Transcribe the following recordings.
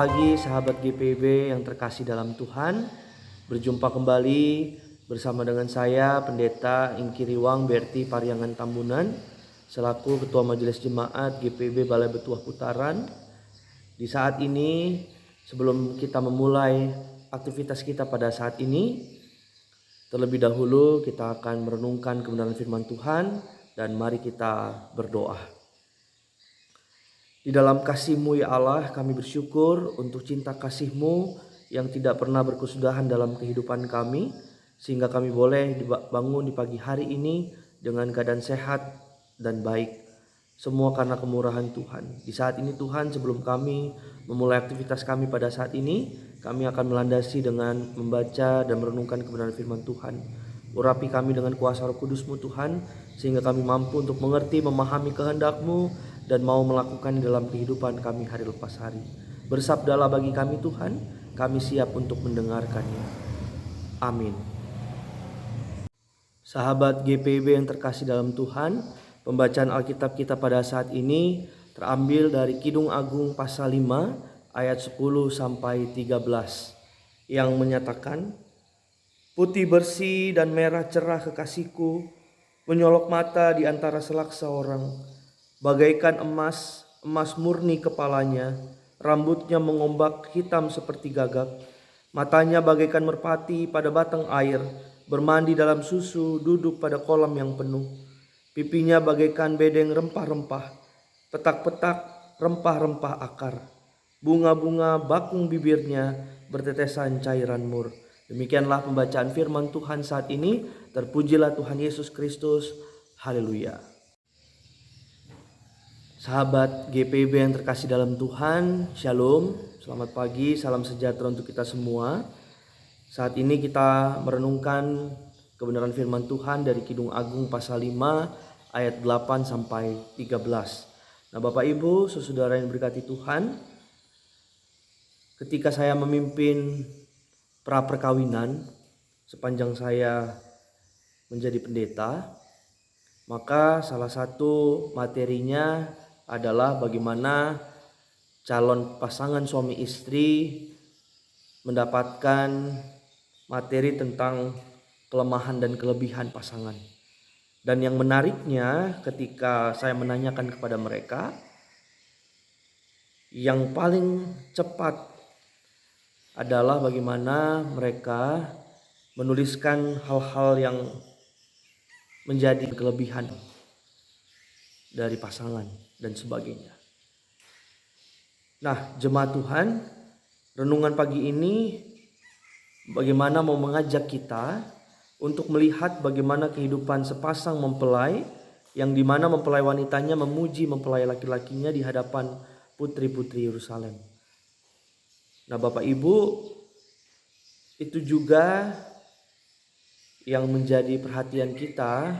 pagi sahabat GPB yang terkasih dalam Tuhan. Berjumpa kembali bersama dengan saya Pendeta Ingkiriwang Berti Pariangan Tambunan selaku Ketua Majelis Jemaat GPB Balai Betuah Putaran. Di saat ini sebelum kita memulai aktivitas kita pada saat ini, terlebih dahulu kita akan merenungkan kebenaran firman Tuhan dan mari kita berdoa. Di dalam kasih-Mu ya Allah, kami bersyukur untuk cinta kasih-Mu yang tidak pernah berkesudahan dalam kehidupan kami, sehingga kami boleh bangun di pagi hari ini dengan keadaan sehat dan baik. Semua karena kemurahan Tuhan. Di saat ini Tuhan, sebelum kami memulai aktivitas kami pada saat ini, kami akan melandasi dengan membaca dan merenungkan kebenaran firman Tuhan. Urapi kami dengan kuasa Roh Kudus-Mu Tuhan, sehingga kami mampu untuk mengerti, memahami kehendak-Mu, dan mau melakukan dalam kehidupan kami hari lepas hari. Bersabdalah bagi kami Tuhan, kami siap untuk mendengarkannya. Amin. Sahabat GPB yang terkasih dalam Tuhan, pembacaan Alkitab kita pada saat ini terambil dari Kidung Agung pasal 5 ayat 10 sampai 13 yang menyatakan, "Putih bersih dan merah cerah kekasihku, menyolok mata di antara selaksa orang. Bagaikan emas, emas murni kepalanya, rambutnya mengombak hitam seperti gagak, matanya bagaikan merpati pada batang air, bermandi dalam susu, duduk pada kolam yang penuh. Pipinya bagaikan bedeng rempah-rempah, petak-petak rempah-rempah akar. Bunga-bunga bakung bibirnya bertetesan cairan mur." Demikianlah pembacaan firman Tuhan saat ini. Terpujilah Tuhan Yesus Kristus. Haleluya. Sahabat GPB yang terkasih dalam Tuhan, Shalom, selamat pagi, salam sejahtera untuk kita semua. Saat ini kita merenungkan kebenaran firman Tuhan dari Kidung Agung pasal 5 ayat 8 sampai 13. Nah, Bapak Ibu, saudara yang berkati Tuhan, ketika saya memimpin pra-perkawinan sepanjang saya menjadi pendeta, maka salah satu materinya adalah bagaimana calon pasangan suami istri mendapatkan materi tentang kelemahan dan kelebihan pasangan. Dan yang menariknya ketika saya menanyakan kepada mereka, yang paling cepat adalah bagaimana mereka menuliskan hal-hal yang menjadi kelebihan dari pasangan dan sebagainya. Nah, jemaat Tuhan, renungan pagi ini bagaimana mau mengajak kita untuk melihat bagaimana kehidupan sepasang mempelai, yang dimana mempelai wanitanya memuji mempelai laki-lakinya di hadapan putri-putri Yerusalem. Nah, Bapak Ibu, itu juga yang menjadi perhatian kita,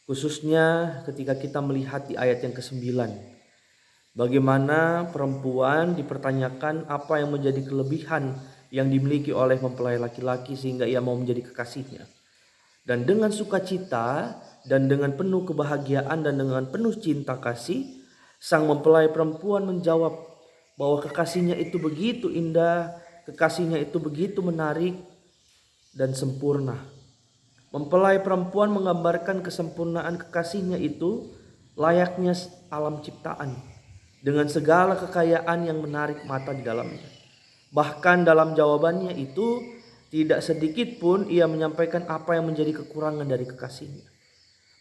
khususnya ketika kita melihat di ayat yang ke-9. Bagaimana perempuan dipertanyakan apa yang menjadi kelebihan yang dimiliki oleh mempelai laki-laki sehingga ia mau menjadi kekasihnya. Dan dengan sukacita dan dengan penuh kebahagiaan dan dengan penuh cinta kasih, sang mempelai perempuan menjawab bahwa kekasihnya itu begitu indah, kekasihnya itu begitu menarik dan sempurna. Mempelai perempuan menggambarkan kesempurnaan kekasihnya itu layaknya alam ciptaan dengan segala kekayaan yang menarik mata di dalamnya. Bahkan dalam jawabannya itu tidak sedikit pun ia menyampaikan apa yang menjadi kekurangan dari kekasihnya.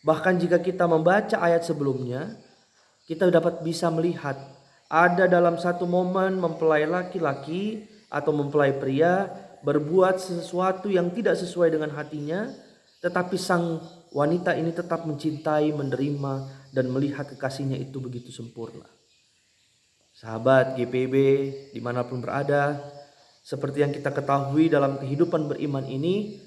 Bahkan jika kita membaca ayat sebelumnya, kita dapat bisa melihat ada dalam satu momen mempelai laki-laki atau mempelai pria berbuat sesuatu yang tidak sesuai dengan hatinya, tetapi sang wanita ini tetap mencintai, menerima, dan melihat kekasihnya itu begitu sempurna. Sahabat GPB dimanapun berada, seperti yang kita ketahui dalam kehidupan beriman ini,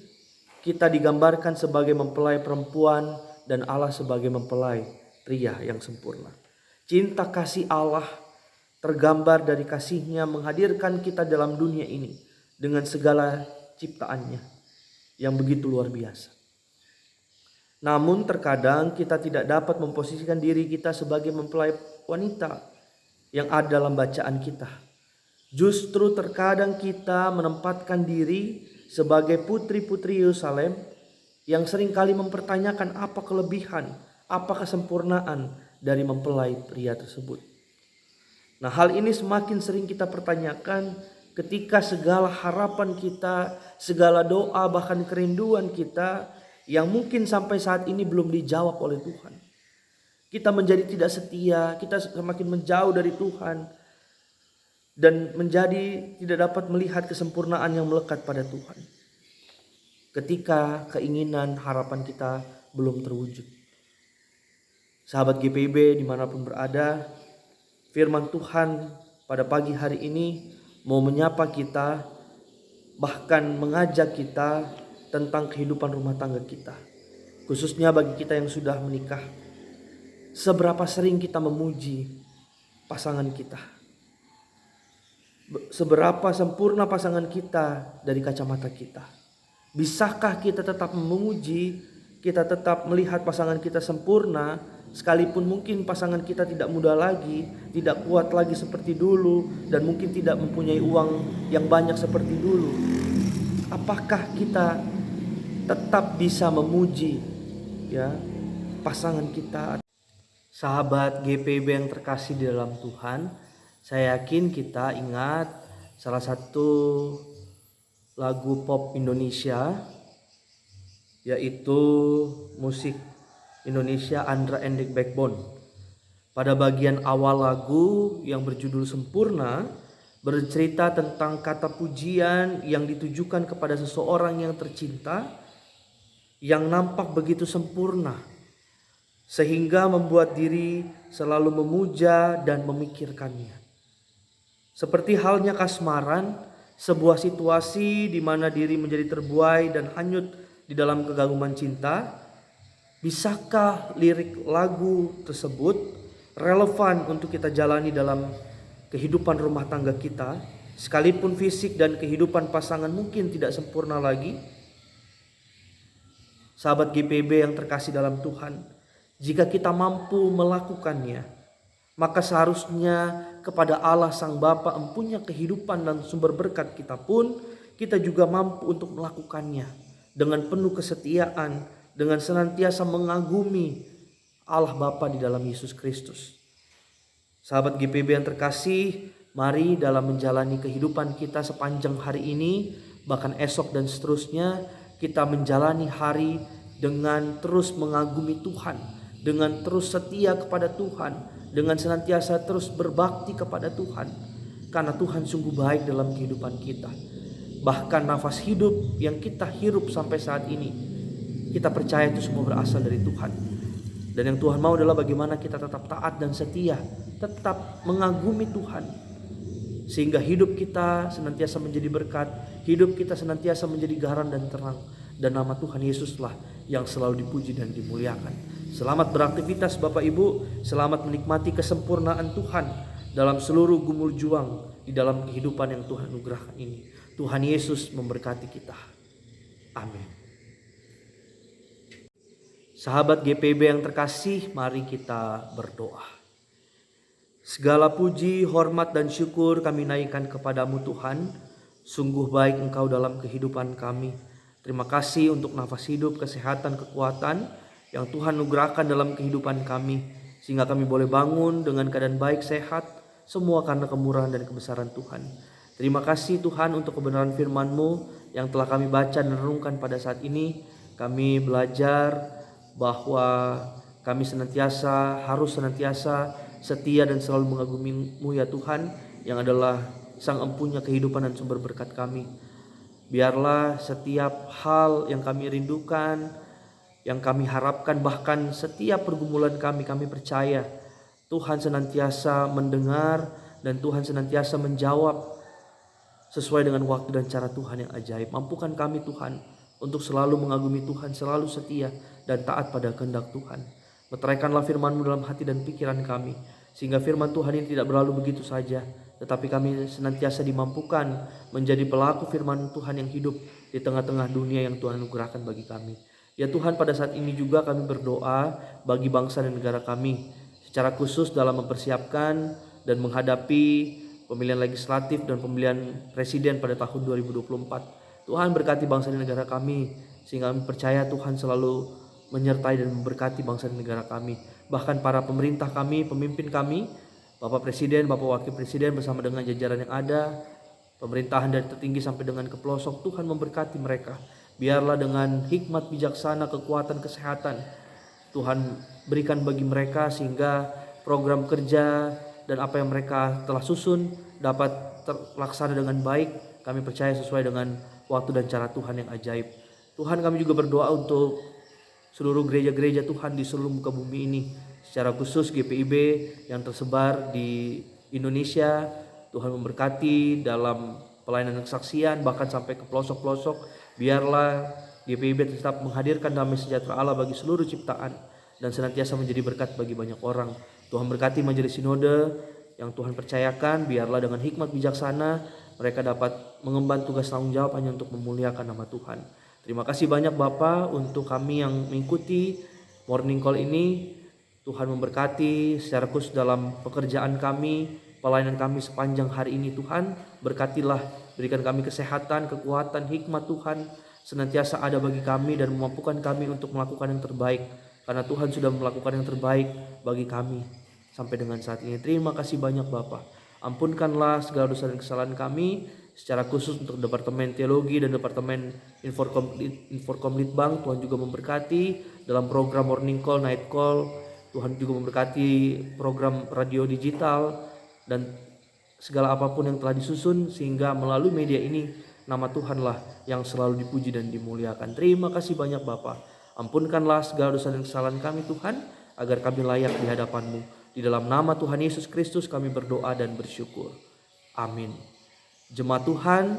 kita digambarkan sebagai mempelai perempuan dan Allah sebagai mempelai pria yang sempurna. Cinta kasih Allah tergambar dari kasihnya menghadirkan kita dalam dunia ini dengan segala ciptaannya yang begitu luar biasa. Namun terkadang kita tidak dapat memposisikan diri kita sebagai mempelai wanita yang ada dalam bacaan kita. Justru terkadang kita menempatkan diri sebagai putri-putri Yerusalem yang seringkali mempertanyakan apa kelebihan, apa kesempurnaan dari mempelai pria tersebut. Nah, hal ini semakin sering kita pertanyakan ketika segala harapan kita, segala doa, bahkan kerinduan kita yang mungkin sampai saat ini belum dijawab oleh Tuhan. Kita menjadi tidak setia, kita semakin menjauh dari Tuhan, dan menjadi tidak dapat melihat kesempurnaan yang melekat pada Tuhan. Ketika keinginan harapan kita belum terwujud. Sahabat GPIB dimanapun berada, firman Tuhan pada pagi hari ini mau menyapa kita, bahkan mengajak kita tentang kehidupan rumah tangga kita. Khususnya bagi kita yang sudah menikah. Seberapa sering kita memuji pasangan kita? Seberapa sempurna pasangan kita dari kacamata kita? Bisakah kita tetap memuji, kita tetap melihat pasangan kita sempurna, sekalipun mungkin pasangan kita tidak muda lagi, tidak kuat lagi seperti dulu, dan mungkin tidak mempunyai uang yang banyak seperti dulu? Apakah kita tetap bisa memuji ya pasangan kita? Sahabat GPIB yang terkasih di dalam Tuhan, saya yakin kita ingat salah satu lagu pop Indonesia, yaitu musik Indonesia Andra and the Backbone. Pada bagian awal lagu yang berjudul Sempurna, bercerita tentang kata pujian yang ditujukan kepada seseorang yang tercinta, yang nampak begitu sempurna, sehingga membuat diri selalu memuja dan memikirkannya. Seperti halnya kasmaran, sebuah situasi di mana diri menjadi terbuai dan hanyut di dalam kegaguman cinta. Bisakah lirik lagu tersebut relevan untuk kita jalani dalam kehidupan rumah tangga kita, sekalipun fisik dan kehidupan pasangan mungkin tidak sempurna lagi? Sahabat GPIB yang terkasih dalam Tuhan, jika kita mampu melakukannya, maka seharusnya kepada Allah Sang Bapa empunya kehidupan dan sumber berkat kita pun, kita juga mampu untuk melakukannya dengan penuh kesetiaan, dengan senantiasa mengagumi Allah Bapa di dalam Yesus Kristus. Sahabat GPIB yang terkasih, mari dalam menjalani kehidupan kita sepanjang hari ini, bahkan esok dan seterusnya, kita menjalani hari dengan terus mengagumi Tuhan, dengan terus setia kepada Tuhan, dengan senantiasa terus berbakti kepada Tuhan, karena Tuhan sungguh baik dalam kehidupan kita. Bahkan nafas hidup yang kita hirup sampai saat ini, kita percaya itu semua berasal dari Tuhan. Dan yang Tuhan mau adalah bagaimana kita tetap taat dan setia, tetap mengagumi Tuhan, sehingga hidup kita senantiasa menjadi berkat, hidup kita senantiasa menjadi garam dan terang, dan nama Tuhan Yesuslah yang selalu dipuji dan dimuliakan. Selamat beraktivitas Bapak Ibu, selamat menikmati kesempurnaan Tuhan dalam seluruh gumul juang di dalam kehidupan yang Tuhan anugerahkan ini. Tuhan Yesus memberkati kita. Amin. Sahabat GPIB yang terkasih, mari kita berdoa. Segala puji, hormat dan syukur kami naikkan kepadamu Tuhan. Sungguh baik Engkau dalam kehidupan kami. Terima kasih untuk nafas hidup, kesehatan, kekuatan yang Tuhan anugerahkan dalam kehidupan kami, sehingga kami boleh bangun dengan keadaan baik, sehat, semua karena kemurahan dan kebesaran Tuhan. Terima kasih Tuhan untuk kebenaran firman-Mu yang telah kami baca dan renungkan pada saat ini. Kami belajar bahwa kami harus senantiasa setia dan selalu mengagumi-Mu ya Tuhan, yang adalah Sang Empunya kehidupan dan sumber berkat kami. Biarlah setiap hal yang kami rindukan, yang kami harapkan, bahkan setiap pergumulan kami percaya Tuhan senantiasa mendengar dan Tuhan senantiasa menjawab sesuai dengan waktu dan cara Tuhan yang ajaib. Mampukan kami Tuhan untuk selalu mengagumi Tuhan, selalu setia dan taat pada kehendak Tuhan. Meteraikanlah firman-Mu dalam hati dan pikiran kami, sehingga firman Tuhan ini tidak berlalu begitu saja, tetapi kami senantiasa dimampukan menjadi pelaku firman Tuhan yang hidup di tengah-tengah dunia yang Tuhan anugerahkan bagi kami. Ya Tuhan, pada saat ini juga kami berdoa bagi bangsa dan negara kami, secara khusus dalam mempersiapkan dan menghadapi pemilihan legislatif dan pemilihan presiden pada tahun 2024. Tuhan berkati bangsa dan negara kami, sehingga kami percaya Tuhan selalu menyertai dan memberkati bangsa dan negara kami. Bahkan para pemerintah kami, pemimpin kami, Bapak Presiden, Bapak Wakil Presiden bersama dengan jajaran yang ada, pemerintahan dari tertinggi sampai dengan ke pelosok, Tuhan memberkati mereka. Biarlah dengan hikmat bijaksana, kekuatan, kesehatan Tuhan berikan bagi mereka, sehingga program kerja dan apa yang mereka telah susun dapat terlaksana dengan baik. Kami percaya sesuai dengan waktu dan cara Tuhan yang ajaib. Tuhan, kami juga berdoa untuk seluruh gereja-gereja Tuhan di seluruh muka bumi ini, secara khusus GPIB yang tersebar di Indonesia. Tuhan memberkati dalam pelayanan kesaksian bahkan sampai ke pelosok-pelosok. Biarlah GPIB tetap menghadirkan damai sejahtera Allah bagi seluruh ciptaan dan senantiasa menjadi berkat bagi banyak orang. Tuhan berkati majelis sinode yang Tuhan percayakan, biarlah dengan hikmat bijaksana mereka dapat mengemban tugas tanggung jawab hanya untuk memuliakan nama Tuhan. Terima kasih banyak Bapak untuk kami yang mengikuti morning call ini. Tuhan memberkati secara khusus dalam pekerjaan kami, pelayanan kami sepanjang hari ini. Tuhan berkatilah, berikan kami kesehatan, kekuatan, hikmat Tuhan senantiasa ada bagi kami dan memampukan kami untuk melakukan yang terbaik, karena Tuhan sudah melakukan yang terbaik bagi kami sampai dengan saat ini. Terima kasih banyak Bapak. Ampunkanlah segala dosa dan kesalahan kami, secara khusus untuk Departemen Teologi dan Departemen Inforkom Litbang. Tuhan juga memberkati dalam program Morning Call, Night Call. Tuhan juga memberkati program radio digital dan segala apapun yang telah disusun, sehingga melalui media ini nama Tuhanlah yang selalu dipuji dan dimuliakan. Terima kasih banyak Bapa. Ampunkanlah segala dosa dan kesalahan kami Tuhan, agar kami layak di hadapan-Mu. Di dalam nama Tuhan Yesus Kristus kami berdoa dan bersyukur. Amin. Jemaat Tuhan,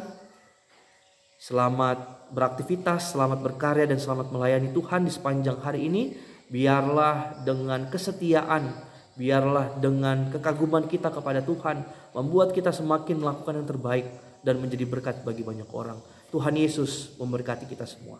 selamat beraktivitas, selamat berkarya, dan selamat melayani Tuhan di sepanjang hari ini. Biarlah dengan kesetiaan, biarlah dengan kekaguman kita kepada Tuhan membuat kita semakin melakukan yang terbaik dan menjadi berkat bagi banyak orang. Tuhan Yesus memberkati kita semua.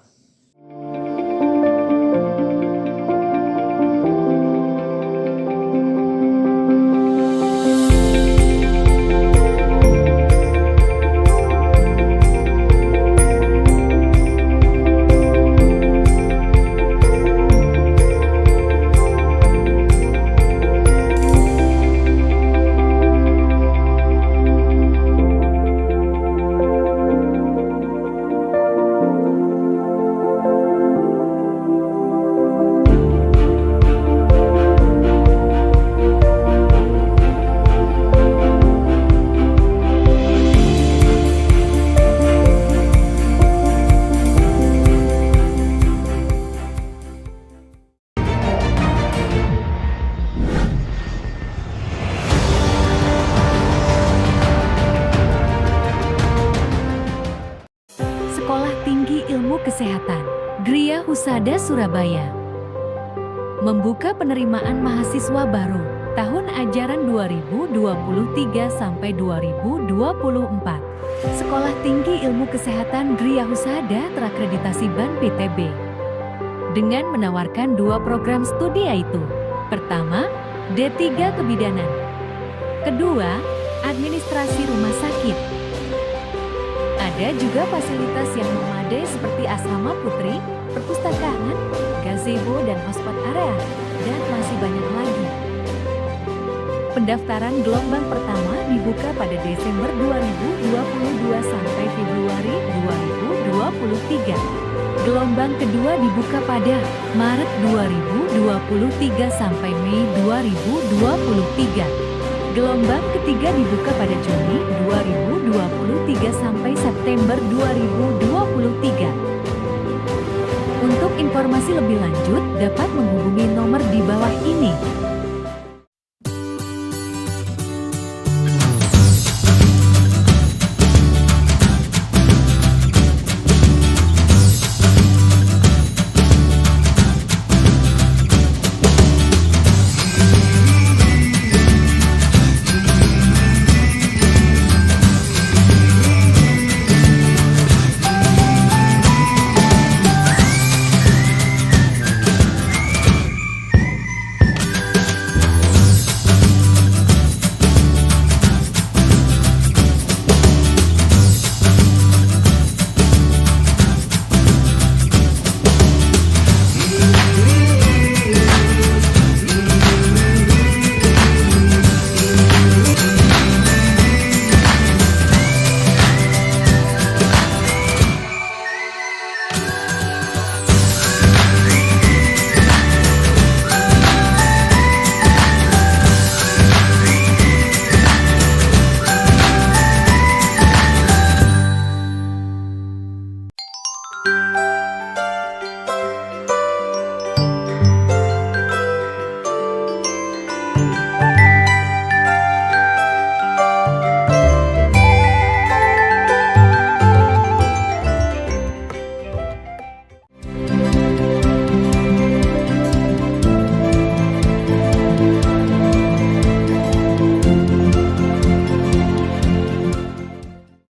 Sekolah Tinggi Ilmu Kesehatan, Gria Husada Surabaya, membuka penerimaan mahasiswa baru tahun ajaran 2023-2024. Sekolah Tinggi Ilmu Kesehatan Gria Husada terakreditasi BAN PTB dengan menawarkan 2 program studi, yaitu pertama, D3 Kebidanan, kedua, Administrasi Rumah Sakit. Ada juga fasilitas yang memadai seperti asrama putri, perpustakaan, gazebo dan hotspot area, dan masih banyak lagi. Pendaftaran gelombang pertama dibuka pada Desember 2022 sampai Februari 2023. Gelombang kedua dibuka pada Maret 2023 sampai Mei 2023. Gelombang ketiga dibuka pada Juni 2023 sampai September 2023. Untuk informasi lebih lanjut dapat menghubungi nomor di bawah ini.